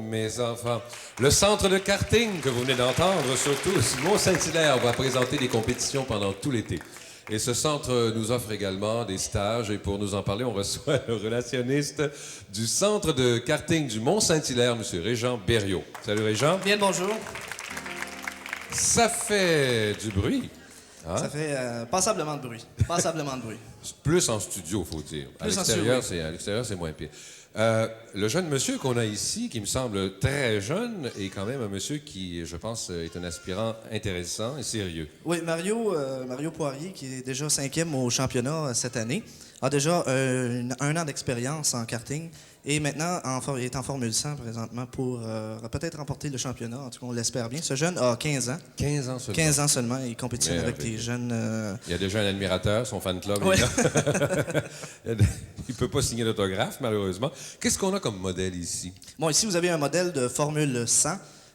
mes enfants. Le centre de karting que vous venez d'entendre, surtout, Mont-Saint-Hilaire va présenter des compétitions pendant tout l'été. Et ce centre nous offre également des stages. Et pour nous en parler, on reçoit le relationniste du centre de karting du Mont-Saint-Hilaire, M. Régent Berriot. Salut Régent. Bien le bonjour. Ça fait du bruit. Hein? Ça fait passablement de bruit. Passablement de bruit. Plus en studio, faut dire. À l'extérieur, c'est moins pire. Le jeune monsieur qu'on a ici, qui me semble très jeune, est quand même un monsieur qui, je pense, est un aspirant intéressant et sérieux. Oui, Mario Poirier, qui est déjà 5e au championnat cette année, a déjà un an d'expérience en karting et maintenant est en Formule 100 présentement pour peut-être remporter le championnat. En tout cas, on l'espère bien. Ce jeune a 15 ans. 15 ans seulement. 15 ans seulement. Il compétitionne avec des jeunes... Il y a déjà un admirateur, son fan club. Ouais. Il ne peut pas signer d'autographe, malheureusement. Qu'est-ce qu'on a comme modèle ici? Bon, ici, vous avez un modèle de Formule 100.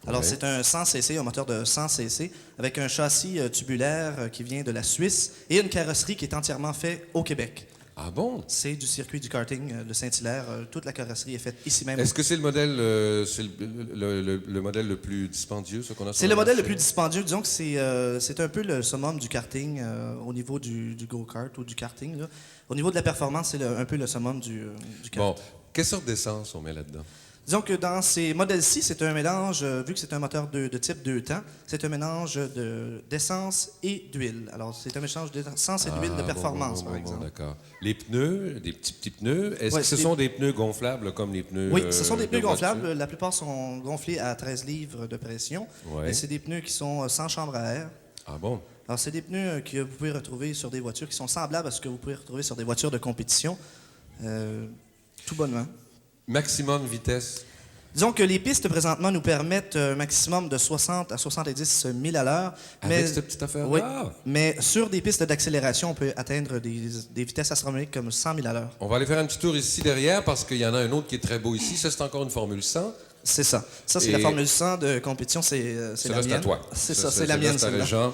Alors, Oui. c'est un 100cc, un moteur de 100cc, avec un châssis tubulaire qui vient de la Suisse et une carrosserie qui est entièrement faite au Québec. Ah bon? C'est du circuit du karting de Saint-Hilaire. Toute la carrosserie est faite ici même. Est-ce que c'est le modèle, le modèle le plus dispendieux, ce qu'on a sur C'est le modèle le marché? plus dispendieux. Disons que c'est un peu le summum du karting au niveau du go-kart ou du karting. Là. Au niveau de la performance, c'est un peu le summum du kart. Bon, quelle sorte d'essence on met là-dedans? Disons que dans ces modèles-ci, c'est un mélange, vu que c'est un moteur de type 2 temps, c'est un mélange d'essence et d'huile. Alors, c'est un mélange d'essence et d'huile de performance, par exemple. D'accord. Les pneus, des petits pneus, est-ce que ce sont des pneus gonflables comme les pneus Oui, ce sont des pneus de voiture? gonflables. La plupart sont gonflés à 13 livres de pression. Ouais. Et c'est des pneus qui sont sans chambre à air. Ah bon? Alors, c'est des pneus que vous pouvez retrouver sur des voitures qui sont semblables à ce que vous pouvez retrouver sur des voitures de compétition. Tout bonnement. Maximum vitesse? Disons que les pistes, présentement, nous permettent un maximum de 60 à 70 000 à l'heure. Avec cette petite affaire-là? Oui, mais sur des pistes d'accélération, on peut atteindre des vitesses astronomiques comme 100 000 à l'heure. On va aller faire un petit tour ici derrière parce qu'il y en a un autre qui est très beau ici. Ça, c'est encore une Formule 100. C'est ça. Ça, c'est la Formule 100 de compétition, c'est la mienne. C'est à toi. C'est ça, c'est la mienne, celle-là.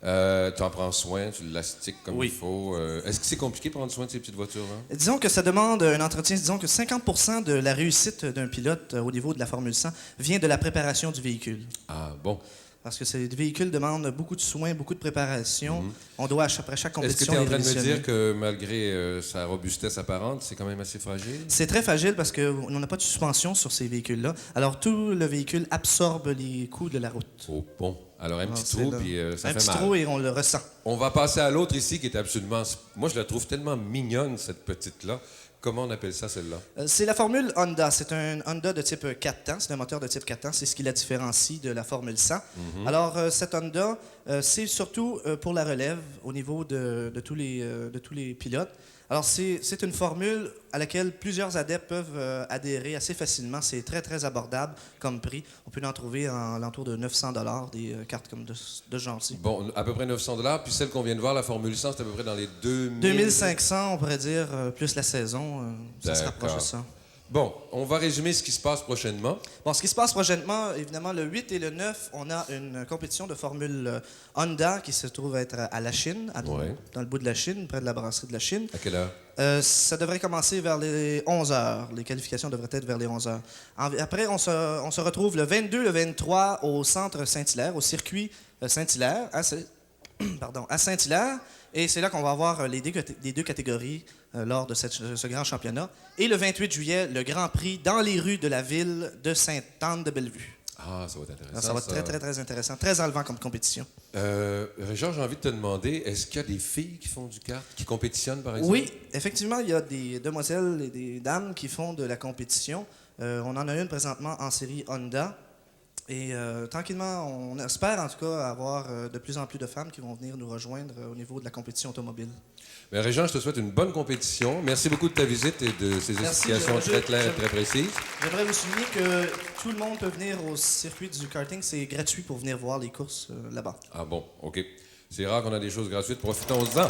Tu en prends soin, tu l'élastiques comme Oui. il faut. Est-ce que c'est compliqué de prendre soin de ces petites voitures-là? Disons que ça demande un entretien. Disons que 50 de la réussite d'un pilote au niveau de la Formule 100 vient de la préparation du véhicule. Ah bon. Parce que ces véhicules demandent beaucoup de soins, beaucoup de préparation. On doit, après chaque Est-ce que compétition, tu es en train de me révisionner. dire que malgré sa robustesse apparente, c'est quand même assez fragile? C'est très fragile parce qu'on n'a pas de suspension sur ces véhicules-là. Alors, tout le véhicule absorbe les coups de la route. Oh bon. Alors, un petit C'est trou, là. puis ça Un fait petit mal. trou et on le ressent. On va passer à l'autre ici qui est absolument... Moi, je la trouve tellement mignonne, cette petite-là. Comment on appelle ça, celle-là? C'est la formule Honda. C'est un Honda de type 4 temps. C'est un moteur de type 4 temps. C'est ce qui la différencie de la Formule 100. Alors, cette Honda, c'est surtout pour la relève au niveau de tous les pilotes. Alors, c'est une formule à laquelle plusieurs adeptes peuvent adhérer assez facilement. C'est très, très abordable comme prix. On peut en trouver à l'entour de 900 $ des cartes comme de ce genre-ci. Bon, à peu près 900 $. Puis celle qu'on vient de voir, la Formule 100, c'est à peu près dans les 2000... 2500, on pourrait dire, plus la saison. Ça se rapproche de ça. Bon, on va résumer ce qui se passe prochainement. Bon, ce qui se passe prochainement, évidemment, le 8 et le 9, on a une compétition de Formule Honda qui se trouve être à la Chine, dans le bout de la Chine, près de la brasserie de la Chine. À quelle heure? Ça devrait commencer vers les 11 heures. Les qualifications devraient être vers les 11 heures. Après, on se retrouve le 22, le 23 au centre Saint-Hilaire, au circuit Saint-Hilaire, à Saint-Hilaire. Et c'est là qu'on va avoir les deux catégories lors de ce grand championnat. Et le 28 juillet, le Grand Prix dans les rues de la ville de Sainte-Anne-de-Bellevue. Ah, ça va être intéressant. Alors, ça va être très, très, très intéressant. Très enlevant comme compétition. Richard, j'ai envie de te demander, est-ce qu'il y a des filles qui font du kart, qui compétitionnent, par exemple? Oui, effectivement, il y a des demoiselles et des dames qui font de la compétition. On en a une présentement en série Honda. Et tranquillement, on espère en tout cas avoir de plus en plus de femmes qui vont venir nous rejoindre au niveau de la compétition automobile. Bien, Régent, je te souhaite une bonne compétition. Merci beaucoup de ta visite et de ces explications très claires et très précises. J'aimerais vous souligner que tout le monde peut venir au circuit du karting. C'est gratuit pour venir voir les courses là-bas. Ah bon, OK. C'est rare qu'on a des choses gratuites. Profitons-en.